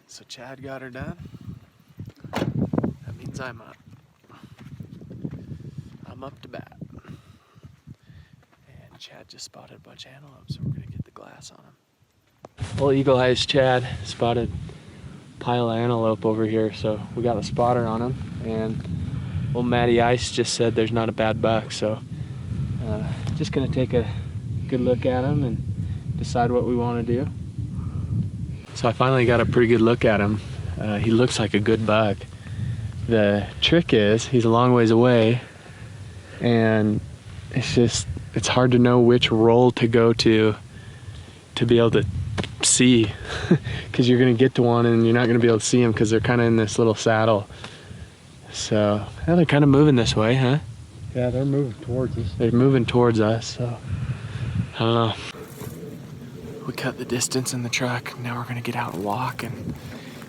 So Chad got her done. That means I'm up. I'm up to bat. And Chad just spotted a bunch of antelopes, so we're gonna get the glass on him. Well, Eagle Eyes Chad spotted a pile of antelope over here, so we got the spotter on him. And old Matty Ice just said there's not a bad buck, so just gonna take a good look at him and decide what we want to do. So I finally got a pretty good look at him. He looks like a good buck. The trick is he's a long ways away, and it's hard to know which roll to go to be able to see, because you're gonna get to one and you're not gonna be able to see them because they're kind of in this little saddle. So yeah, they're kind of moving this way, huh? Yeah, they're moving towards us. They're moving towards us, so I don't know. We cut the distance in the truck. Now we're gonna get out and walk and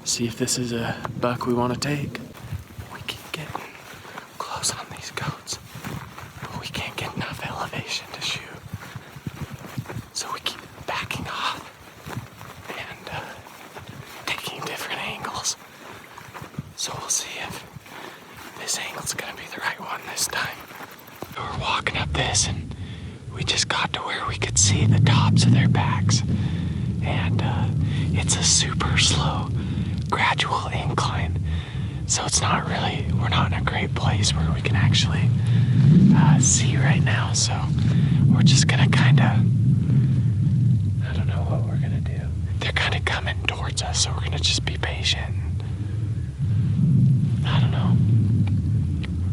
see if this is a buck we want to take. We keep getting close on these goats, but we can't get enough elevation to shoot. So we keep backing off and taking different angles. So we'll see if this angle's gonna be the right one this time. We're walking up this and we just got to where we could see the tops of their backs. And it's a super slow, gradual incline. So it's not really, we're not in a great place where we can actually see right now. So we're just gonna kind of, I don't know what we're gonna do. They're kind of coming towards us, so we're gonna just be patient. I don't know.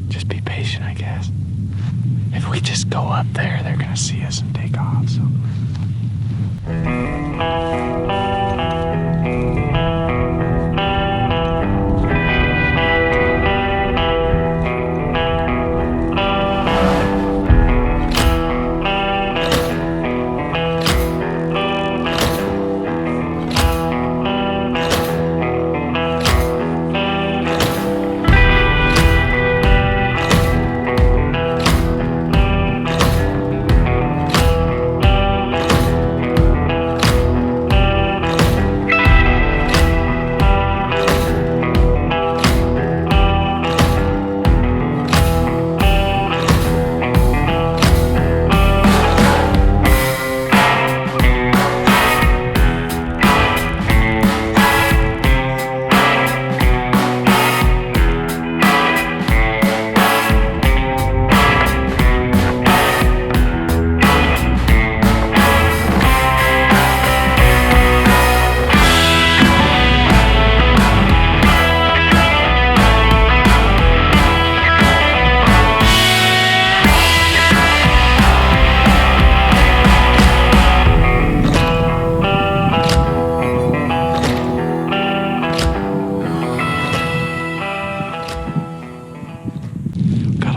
Just be patient, I guess. If we just go up there, they're gonna see us and take off, so.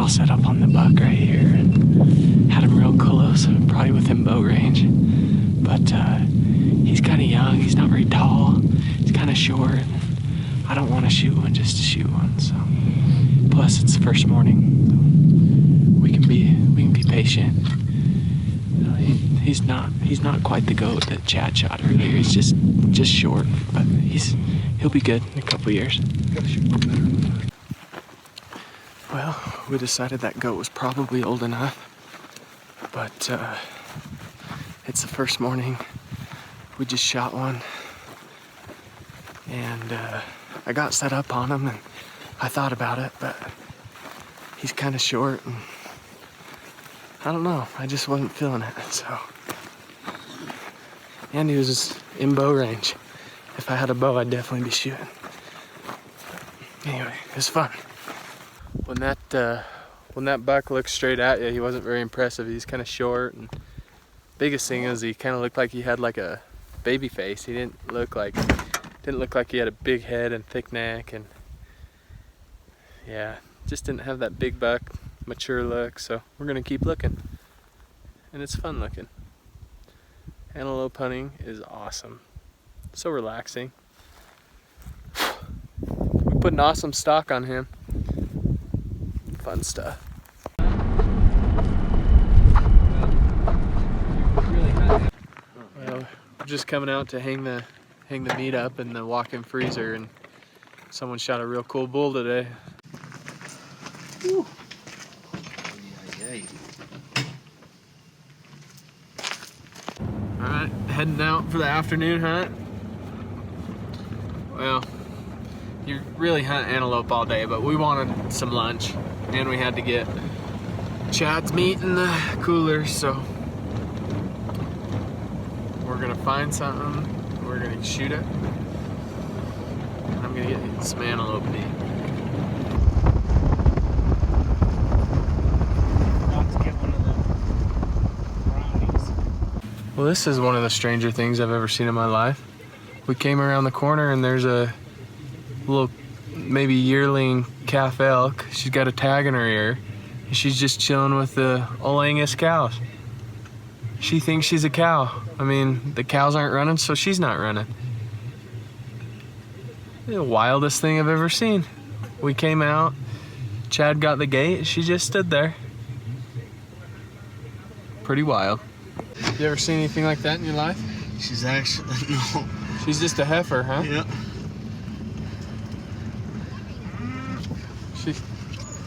Set up on the buck right here and had him real close, probably within bow range. But he's kind of young, he's not very tall, he's kind of short. I don't want to shoot one just to shoot one. So plus it's the first morning. We can be patient. You know, he's not quite the goat that Chad shot earlier. He's just short, but he'll be good in a couple years. Well, we decided that goat was probably old enough, but it's the first morning. We just shot one, and I got set up on him, and I thought about it, but he's kind of short, and I don't know, I just wasn't feeling it, so. And he was in bow range. If I had a bow, I'd definitely be shooting. But anyway, it was fun. When that buck looked straight at you, he wasn't very impressive. He's kind of short, and biggest thing is he kind of looked like he had like a baby face. He didn't look like he had a big head and thick neck, and yeah, just didn't have that big buck mature look. So we're gonna keep looking, and it's fun looking. Antelope hunting is awesome, so relaxing. We put an awesome stock on him. Fun stuff. Well, we're just coming out to hang the hang the meat up in the walk-in freezer, and someone shot a real cool bull today. Woo. Alright, heading out for the afternoon hunt. Well, you really hunt antelope all day, but we wanted some lunch, and we had to get Chad's meat in the cooler, so we're gonna find something, we're gonna shoot it, and I'm gonna get some antelope meat. Well, this is one of the stranger things I've ever seen in my life. We came around the corner and there's a little, maybe yearling calf elk. She's got a tag in her ear, and she's just chilling with the old Angus cows. She thinks she's a cow. I mean, the cows aren't running, so she's not running. The wildest thing I've ever seen. We came out, Chad got the gate, she just stood there. Pretty wild. You ever seen anything like that in your life? She's actually, no. She's just a heifer, huh? Yeah.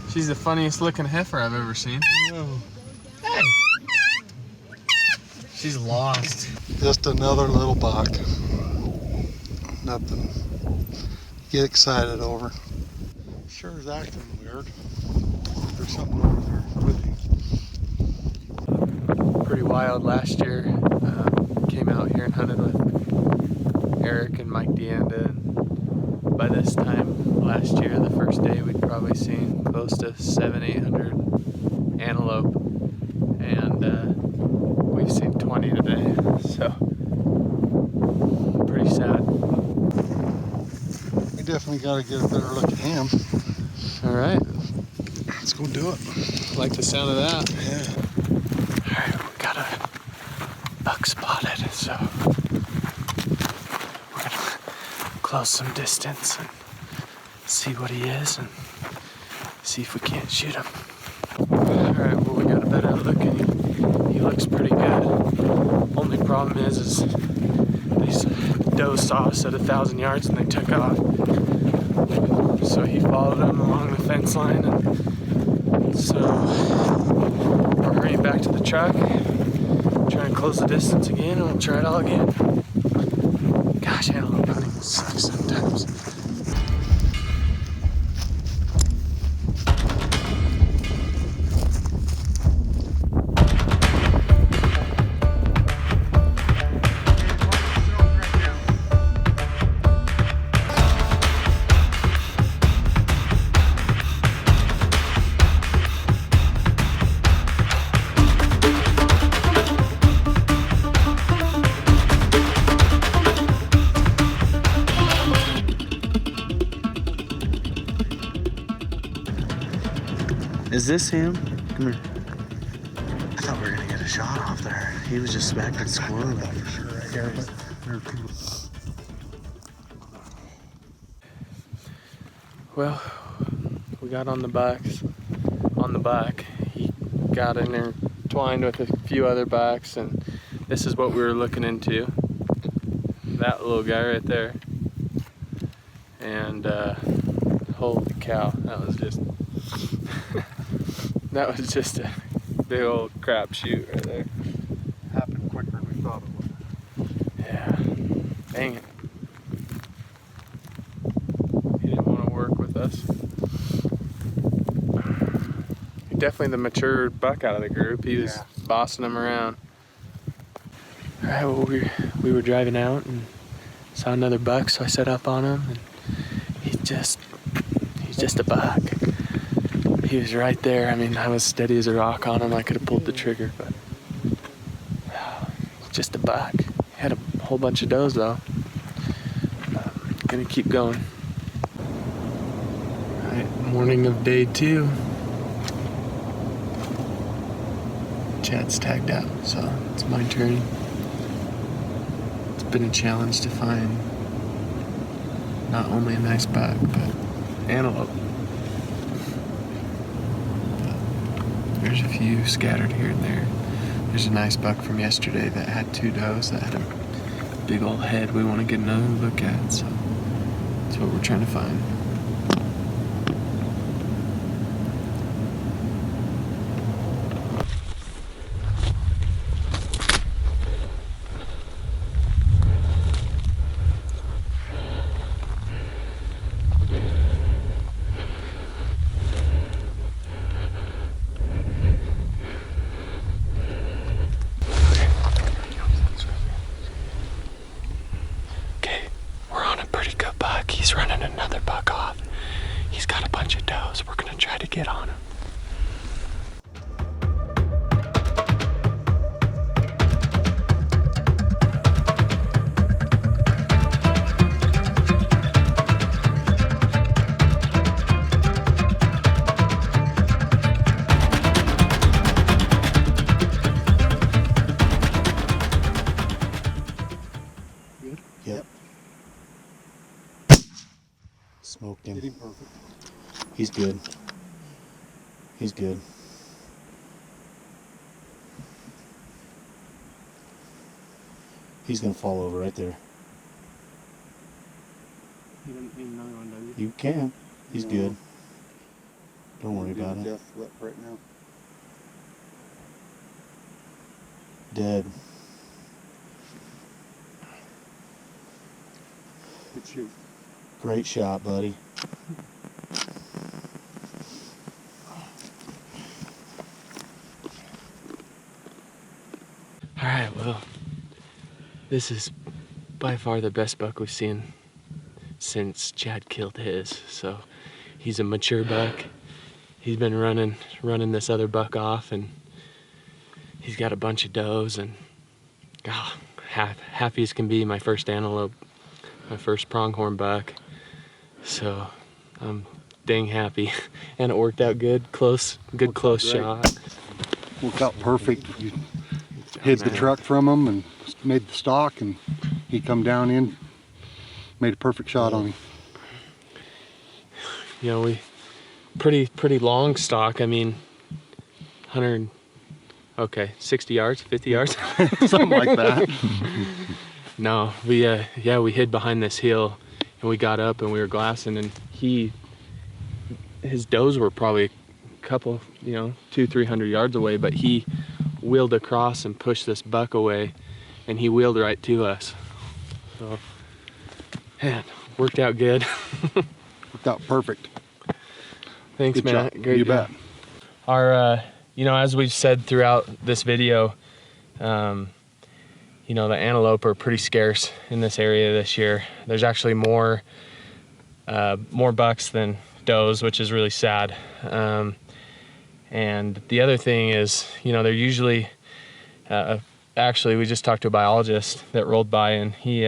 She's the funniest looking heifer I've ever seen. Oh. Hey! She's lost. Just another little buck. Nothing to get excited over. Sure is acting weird. There's something over there with him. Pretty wild last year. Came out here and hunted with Eric and Mike DeAnda. By this time last year, the first day, we'd probably seen close to 700-800 antelope, and we've seen 20 today, so pretty sad. We definitely got to get a better look at him. All right, Let's go do it. like the sound of that. Yeah. All right, we got a buck spotted, so we're gonna close some distance and see what he is and see if we can't shoot him. All right, well, we got a better look and he looks pretty good. Only problem is these does saw us at 1,000 yards and they took off. So he followed them along the fence line, and so we're hurrying back to the truck, trying to close the distance again, and we'll try it all again. Gosh, antelope hunting sucks sometimes. Is this him? Come here. I thought we were gonna get a shot off there. He was just back and squirreling. For sure, right here. Well, we got on the bucks, on the buck. He got intertwined with a few other bucks, and this is what we were looking into. That little guy right there. And holy cow, that was just that was just a big old crapshoot right there. Happened quicker than we thought it would. Yeah, dang it. He didn't want to work with us. He's definitely the mature buck out of the group. He was bossing them around. All right, well, we were driving out and saw another buck, so I set up on him, and he's just a buck. He was right there. I mean, I was steady as a rock on him. I could have pulled the trigger, but just a buck. He had a whole bunch of does though. Gonna keep going. All right, morning of day 2. Chad's tagged out, so it's my turn. It's been a challenge to find not only a nice buck, but antelope. There's a few scattered here and there. There's a nice buck from yesterday that had 2 does that had a big old head we want to get another look at, so that's what we're trying to find. He's running another buck off. He's got a bunch of does. We're gonna try to get on him. Yep. Smoked him. Hit him perfect. He's good. He's good. He's gonna fall over right there. You didn't need another one, do You can. He's No. good. Don't worry about it. Death lip right now. Dead. Good shoot. Great shot, buddy. Alright, well, this is by far the best buck we've seen since Chad killed his. So he's a mature buck. He's been running this other buck off, and he's got a bunch of does, and happy as can be. My first antelope, my first pronghorn buck. So I'm dang happy, and it worked out good, close shot. Worked out perfect. You hid the truck from him and made the stock, and he come down in, made a perfect shot on him. You know, we pretty long stock. I mean, 60 yards, 50 yards, Something like that. No, we hid behind this hill, and we got up and we were glassing, and his does were probably a couple, 200-300 yards away, but he wheeled across and pushed this buck away, and he wheeled right to us. So, man, worked out good. Worked out perfect. Thanks, Good Matt. job. Great You job. bet. Our, as we've said throughout this video, the antelope are pretty scarce in this area this year. There's actually more bucks than does, which is really sad. And the other thing is, they're usually, actually we just talked to a biologist that rolled by, and he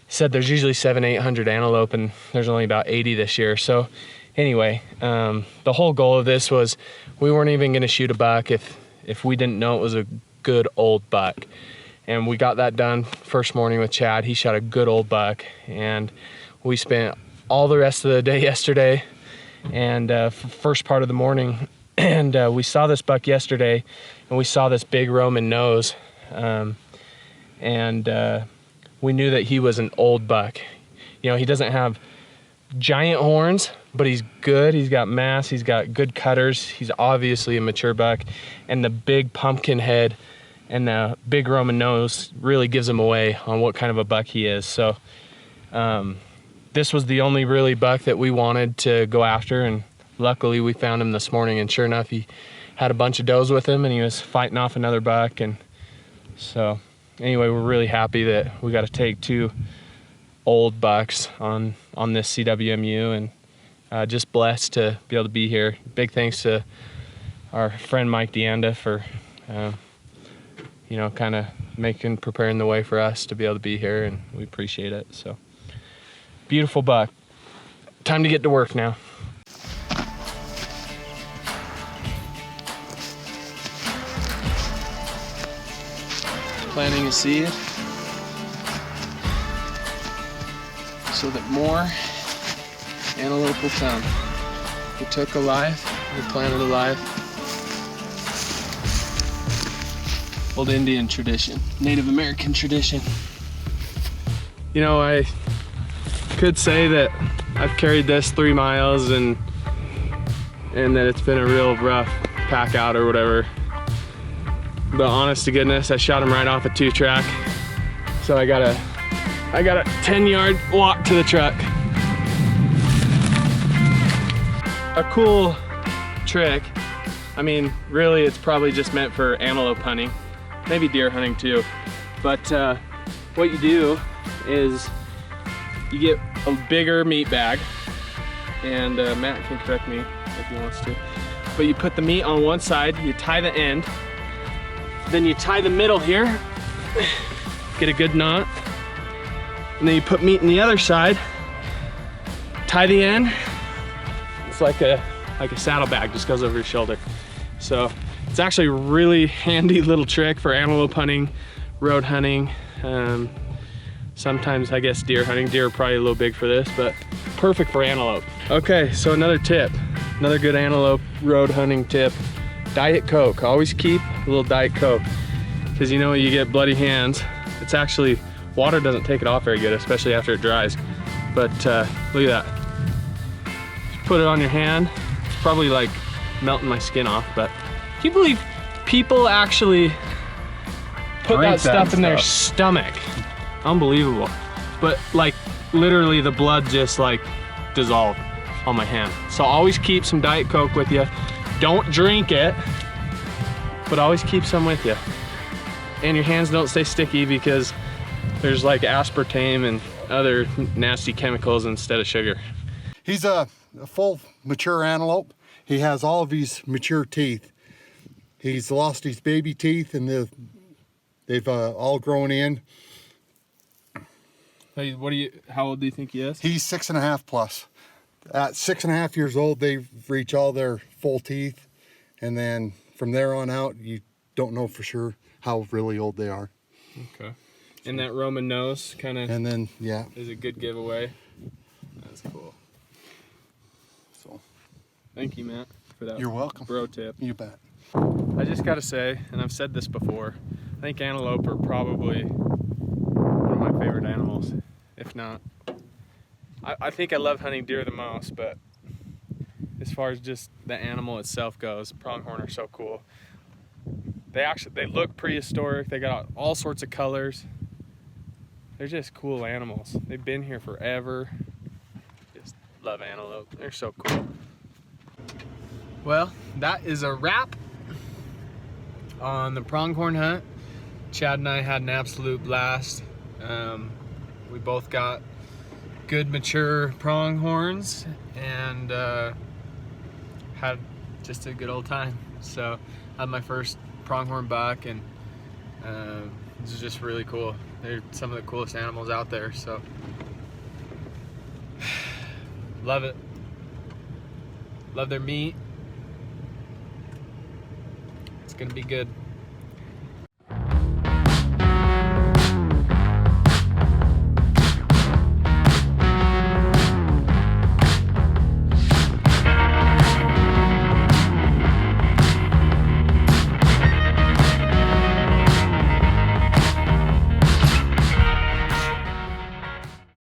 said there's usually 700-800 antelope, and there's only about 80 this year. So anyway, the whole goal of this was we weren't even gonna shoot a buck if we didn't know it was a good old buck. And we got that done first morning with Chad. He shot a good old buck, and we spent all the rest of the day yesterday and first part of the morning, and we saw this buck yesterday, and we saw this big Roman nose, and we knew that he was an old buck. He doesn't have giant horns, but he's good. He's got mass, he's got good cutters. He's obviously a mature buck, and the big pumpkin head and the big Roman nose really gives him away on what kind of a buck he is. So this was the only really buck that we wanted to go after, and luckily we found him this morning, and sure enough, he had a bunch of does with him, and he was fighting off another buck. And so anyway, we're really happy that we got to take two old bucks on this CWMU, and just blessed to be able to be here. Big thanks to our friend Mike DeAnda for kind of preparing the way for us to be able to be here, and we appreciate it. So beautiful buck. Time to get to work now. Planting a seed so that more antelope will come. We took a life, we planted a life. Old Indian tradition, Native American tradition. You know, I could say that I've carried this 3 miles and that it's been a real rough pack out or whatever. But honest to goodness, I shot him right off a 2-track. So I got a 10-yard walk to the truck. A cool trick. I mean, really it's probably just meant for antelope hunting, maybe deer hunting too. But what you do is you get a bigger meat bag, and Matt can correct me if he wants to, but you put the meat on one side, you tie the end, then you tie the middle here, get a good knot, and then you put meat in the other side, tie the end. It's like a saddlebag, just goes over your shoulder. So it's actually a really handy little trick for antelope hunting, road hunting, sometimes I guess deer hunting. Deer are probably a little big for this, but perfect for antelope. Okay, so another tip, another good antelope road hunting tip, Diet Coke. Always keep a little Diet Coke, because you know you get bloody hands. It's actually, water doesn't take it off very good, especially after it dries. But look at that. Just put it on your hand. It's probably like melting my skin off, but can you believe people actually put that stuff in their stomach? Unbelievable. But like literally the blood just like dissolved on my hand. So always keep some Diet Coke with you. Don't drink it, but always keep some with you. And your hands don't stay sticky because there's like aspartame and other nasty chemicals instead of sugar. He's a full mature antelope. He has all of his mature teeth. He's lost his baby teeth, and they've all grown in. Hey, how old do you think he is? He's 6.5 plus. At 6.5 years old, they reach all their full teeth, and then from there on out, you don't know for sure how really old they are. Okay. And that Roman nose kind of, and then yeah, is a good giveaway. That's cool. So, thank you, Matt, for that. You're welcome. Bro tip. You bet. I just gotta say, and I've said this before, I think antelope are probably one of my favorite animals, if not. I think I love hunting deer the most, but as far as just the animal itself goes, pronghorn are so cool. They look prehistoric. They got all sorts of colors. They're just cool animals. They've been here forever. Just love antelope. They're so cool. Well, that is a wrap on the pronghorn hunt. Chad and I had an absolute blast. We both got good mature pronghorns and had just a good old time. So I had my first pronghorn buck, and this is just really cool. They're some of the coolest animals out there, so love it. Love their meat. It's gonna be good.